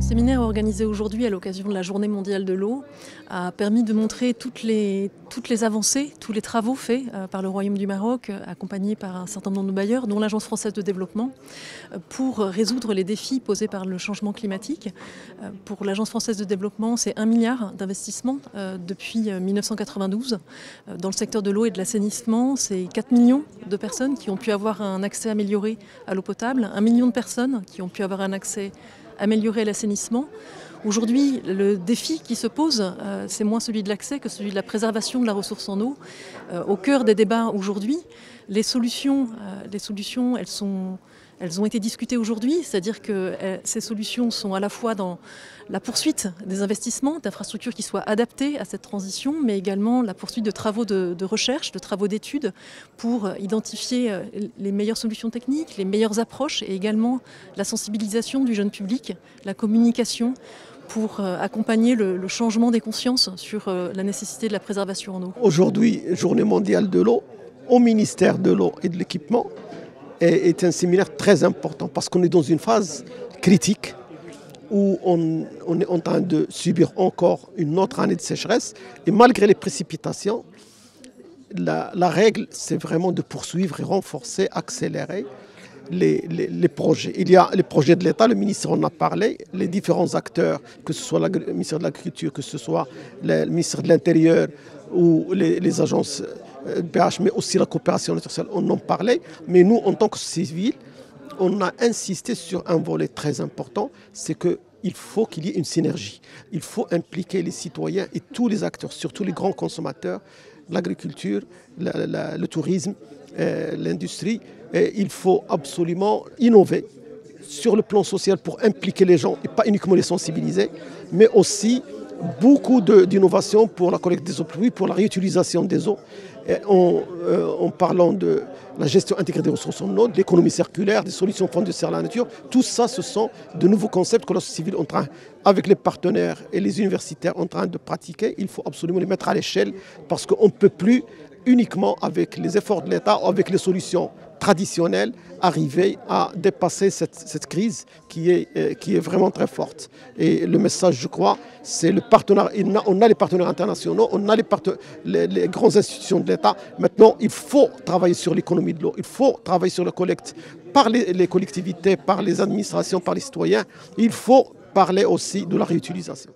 séminaire organisé aujourd'hui à l'occasion de la Journée mondiale de l'eau a permis de montrer toutes les avancées, tous les travaux faits par le Royaume du Maroc, accompagnés par un certain nombre de bailleurs, dont l'Agence française de développement, pour résoudre les défis posés par le changement climatique. Pour l'Agence française de développement, c'est 1 milliard d'investissements depuis 1992. Dans le secteur de l'eau et de l'assainissement, c'est 4 millions de personnes qui ont pu avoir un accès amélioré à l'eau potable, 1 million de personnes qui ont pu avoir un accès amélioré à l'assainissement. Aujourd'hui, le défi qui se pose, c'est moins celui de l'accès que celui de la préservation de la ressource en eau. Au cœur des débats aujourd'hui, les solutions, elles ont été discutées aujourd'hui, c'est-à-dire que ces solutions sont à la fois dans la poursuite des investissements, d'infrastructures qui soient adaptées à cette transition, mais également la poursuite de travaux de recherche, de travaux d'études pour identifier les meilleures solutions techniques, les meilleures approches et également la sensibilisation du jeune public, la communication pour accompagner le changement des consciences sur la nécessité de la préservation en eau. Aujourd'hui, Journée mondiale de l'eau, au ministère de l'eau et de l'équipement, est un séminaire très important parce qu'on est dans une phase critique où on est en train de subir encore une autre année de sécheresse. Et malgré les précipitations, la règle, c'est vraiment de poursuivre et renforcer, accélérer les projets. Il y a les projets de l'État, le ministère en a parlé, les différents acteurs, que ce soit le ministère de l'Agriculture, que ce soit le ministère de l'Intérieur ou les agences PH, mais aussi la coopération internationale, on en parlait. Mais nous, en tant que civils, on a insisté sur un volet très important, c'est qu'il faut qu'il y ait une synergie. Il faut impliquer les citoyens et tous les acteurs, surtout les grands consommateurs, l'agriculture, le tourisme, l'industrie. Il faut absolument innover sur le plan social pour impliquer les gens et pas uniquement les sensibiliser, mais aussi beaucoup d'innovation pour la collecte des eaux pluviales, pour la réutilisation des eaux, en parlant de la gestion intégrée des ressources en eau, de l'économie circulaire, des solutions fondées sur la nature. Tout ça, ce sont de nouveaux concepts que la société civile est en train, avec les partenaires et les universitaires, en train de pratiquer. Il faut absolument les mettre à l'échelle parce qu'on ne peut plus uniquement avec les efforts de l'État, avec les solutions traditionnelles, arriver à dépasser cette crise qui est vraiment très forte. Et le message, je crois, c'est le partenariat. On a les partenaires internationaux, on a les grandes institutions de l'État. Maintenant, il faut travailler sur l'économie de l'eau, il faut travailler sur la collecte par les collectivités, par les administrations, par les citoyens. Il faut parler aussi de la réutilisation.